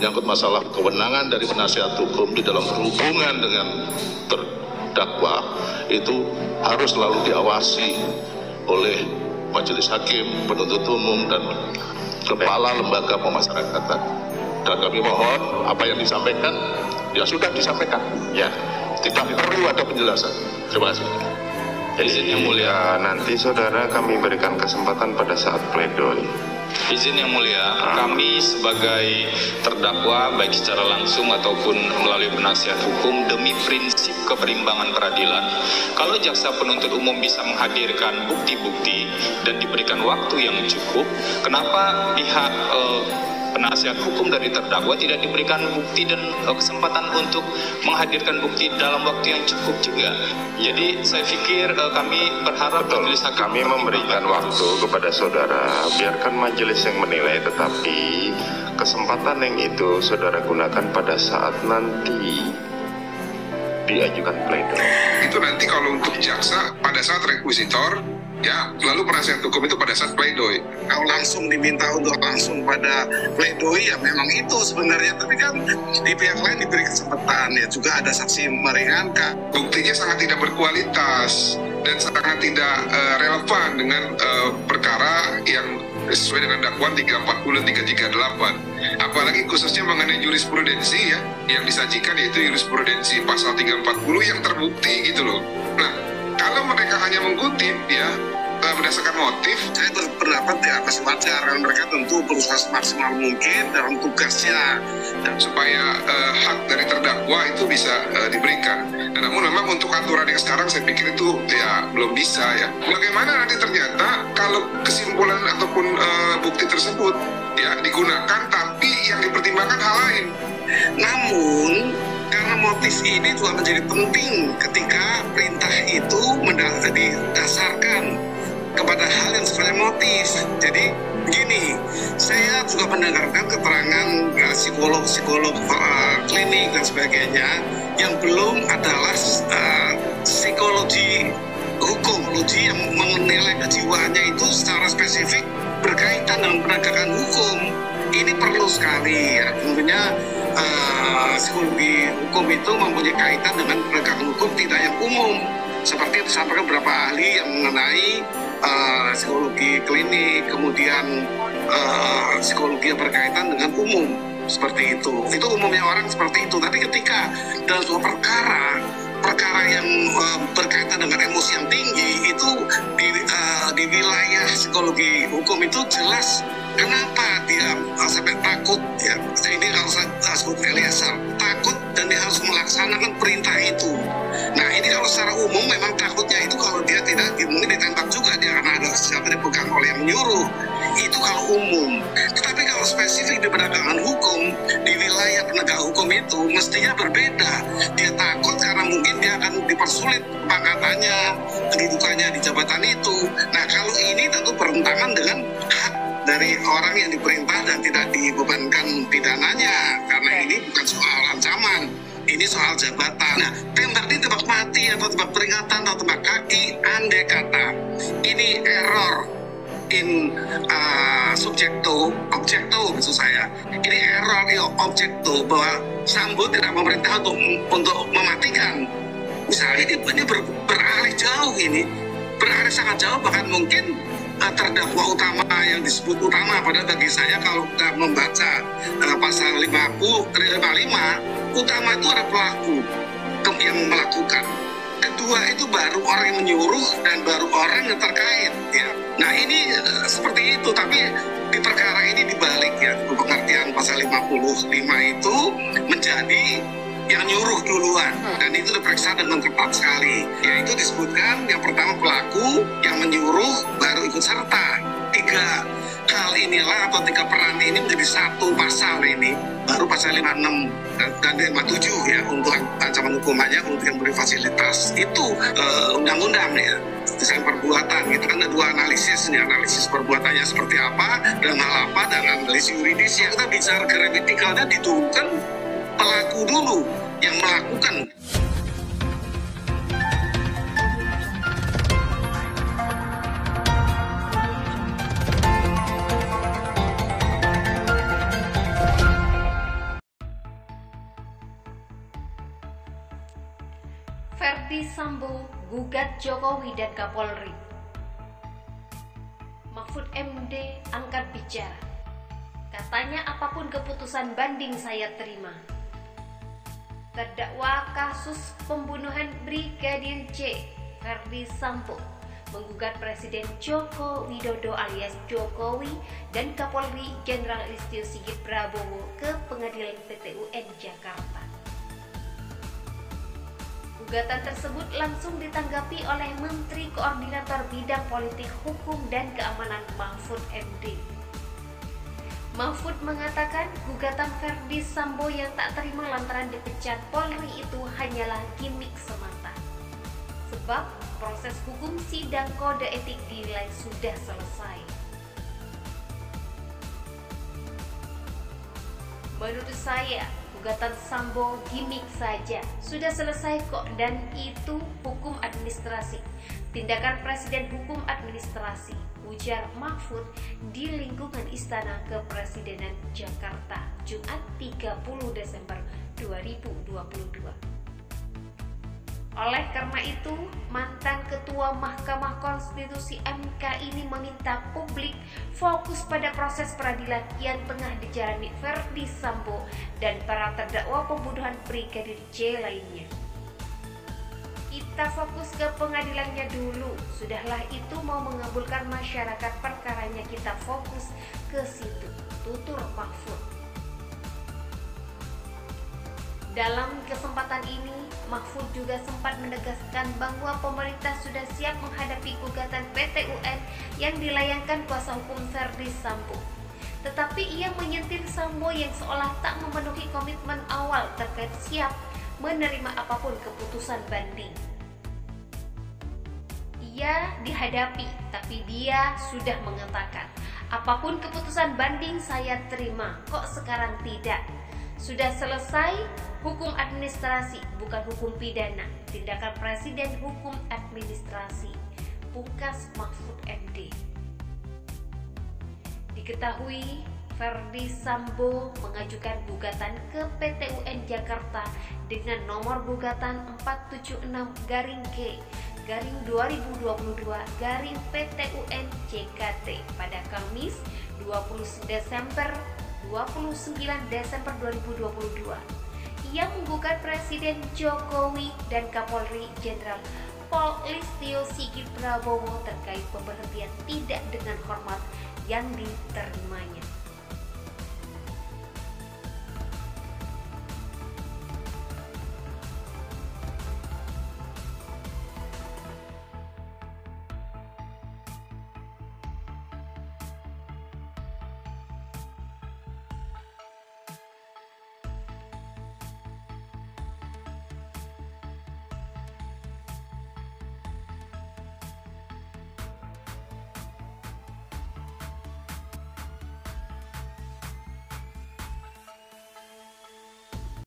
menyangkut masalah kewenangan dari penasihat hukum di dalam berhubungan dengan terdakwa itu harus selalu diawasi oleh majelis hakim, penuntut umum, dan kepala lembaga pemasyarakatan. Dan kami mohon apa yang disampaikan ya sudah disampaikan, ya tidak perlu ada penjelasan. Terima kasih. Izin yang mulia, nanti saudara kami berikan kesempatan pada saat pledoi. izin yang mulia, kami sebagai terdakwa baik secara langsung ataupun melalui penasihat hukum demi prinsip keberimbangan peradilan, kalau jaksa penuntut umum bisa menghadirkan bukti-bukti dan diberikan waktu yang cukup, kenapa pihak penasihat hukum dari terdakwa tidak diberikan bukti dan kesempatan untuk menghadirkan bukti dalam waktu yang cukup juga. Jadi saya pikir kami berharap majelis hakim kami memberikan waktu kepada saudara, biarkan majelis yang menilai, tetapi kesempatan yang itu saudara gunakan pada saat nanti diajukan pledoi. Itu nanti kalau untuk jaksa pada saat rekuisitor, ya, lalu penasihat hukum itu pada saat pledoi. Kalau langsung diminta untuk langsung pada pledoi, ya memang itu sebenarnya. Tapi kan di pihak lain diberi kesempatan, ya juga ada saksi meringankan. Buktinya sangat tidak berkualitas dan sangat tidak relevan dengan perkara yang sesuai dengan dakwaan 340 dan 338. Apalagi khususnya mengenai jurisprudensi ya, yang disajikan yaitu jurisprudensi pasal 340 yang terbukti gitu loh. Nah, kalau mereka hanya mengutip ya berdasarkan motif, saya berpendapat ya masih wajar, karena mereka tentu berusaha semaksimal mungkin dalam tugasnya dan supaya hak dari terdakwa itu bisa diberikan. Dan namun memang untuk aturan yang sekarang saya pikir itu ya belum bisa ya. Bagaimana nanti ternyata kalau kesimpulan ataupun bukti tersebut ya digunakan tapi yang dipertimbangkan hal lain. Namun karena motif ini juga menjadi penting ketika perintah itu didasarkan kepada hal yang sifatnya motif. Jadi begini, saya juga mendengarkan keterangan psikolog-psikolog klinik dan sebagainya yang belum adalah psikologi hukum, yang menilai kejiwaannya itu secara spesifik berkaitan dengan penegakan hukum. Ini perlu sekali ya, tentunya psikologi hukum itu mempunyai kaitan dengan penegakan hukum tidak yang umum, seperti disampaikan beberapa ahli yang mengenai psikologi klinik, kemudian psikologi yang berkaitan dengan umum, seperti itu umumnya orang seperti itu. Tapi ketika dalam sebuah perkara yang berkaitan dengan emosi yang tinggi itu di wilayah psikologi hukum itu jelas kenapa dia sampai takut ya. Ini kalau saya sebut Eliezer takut dan dia harus melaksanakan perintah itu. Nah ini kalau secara umum memang takutnya itu kalau dia tidak mungkin ditembak juga dia karena ada senjata dipegang oleh yang menyuruh. Itu kalau umum. Tetapi kalau spesifik di penegakan hukum, di wilayah penegak hukum itu mestinya berbeda. Dia takut karena mungkin dia akan dipersulit pangkatannya, kedudukannya di jabatan itu. Nah kalau ini tentu bertentangan dengan hak dari orang yang diperintah dan tidak dibebankan pidananya, karena ini bukan soal ancaman, ini soal jabatan. Nah, tembak ini tembak mati atau tembak peringatan atau tembak kaki, andai kata ini error in subjekto maksud saya, ini error in objekto bahwa Sambo tidak memerintah untuk mematikan. Misalnya ini beralih jauh, ini beralih sangat jauh, bahkan mungkin terdakwa utama yang disebut utama, padahal bagi saya kalau kita membaca pasal 55 utama itu ada pelaku yang melakukan, kedua itu baru orang yang menyuruh dan baru orang yang terkait ya. Nah ini seperti itu, tapi di perkara ini dibalik ya, pengertian pasal 55 itu menjadi yang nyuruh duluan, dan itu diperiksa dengan ketat sekali. Yaitu disebutkan yang pertama pelaku, yang menyuruh, baru ikut serta. Tiga hal inilah atau tiga peran ini menjadi satu pasal ini, baru pasal 56 dan 57 ya untuk ancaman hukumannya untuk yang beri fasilitas itu undang-undang ya. Desain perbuatan itu kan ada dua analisisnya, analisis perbuatannya seperti apa dan hal apa, dan analisis yuridis. Yang kita bicara kriminalnya diturunkan pelaku dulu yang melakukan Ferdi Sambo gugat Jokowi dan Kapolri. Mahfud MD angkat bicara. Katanya apapun keputusan banding saya terima. Terdakwa kasus pembunuhan Brigadir J, Ferdi Sambo, menggugat Presiden Joko Widodo alias Jokowi dan Kapolri Jenderal Listio Sigit Prabowo ke Pengadilan PT UN Jakarta. Gugatan tersebut langsung ditanggapi oleh Menteri Koordinator Bidang Politik Hukum dan Keamanan Mahfud MD. Mahfud mengatakan gugatan Ferdi Sambo yang tak terima lantaran dipecat Polri itu hanyalah gimik semata. Sebab proses hukum sidang kode etik dinilai sudah selesai. Menurut saya, gugatan Sambo gimik saja, sudah selesai kok, dan itu hukum administrasi. Tindakan Presiden hukum administrasi, ujar Mahfud di lingkungan Istana Kepresidenan Jakarta, Jumat 30 Desember 2022. Oleh karena itu, mantan Ketua Mahkamah Konstitusi MK ini meminta publik fokus pada proses peradilan yang tengah dijalani Ferdi Sambo dan para terdakwa pembunuhan Brigadir J lainnya. Kita fokus ke pengadilannya dulu, sudahlah itu mau mengabulkan masyarakat perkaranya kita fokus ke situ, tutur Mahfud. Dalam kesempatan ini, Mahfud juga sempat menegaskan bahwa pemerintah sudah siap menghadapi gugatan PT UN yang dilayangkan kuasa hukum Ferdi Sambo. Tetapi ia menyentil Sambo yang seolah tak memenuhi komitmen awal terkait siap menerima apapun keputusan banding. Ia dihadapi, tapi dia sudah mengatakan, apapun keputusan banding saya terima, kok sekarang tidak. Sudah selesai hukum administrasi, bukan hukum pidana. Tindakan Presiden hukum administrasi, pungkas Mahfud MD. Diketahui Ferdi Sambo mengajukan gugatan ke PT UN Jakarta dengan nomor gugatan 476-G-2022-PT UN-JKT pada Kamis 29 Desember 2022. Ia menggugat Presiden Jokowi dan Kapolri Jenderal Listio Sigit Prabowo terkait pemberhentian tidak dengan hormat yang diterimanya.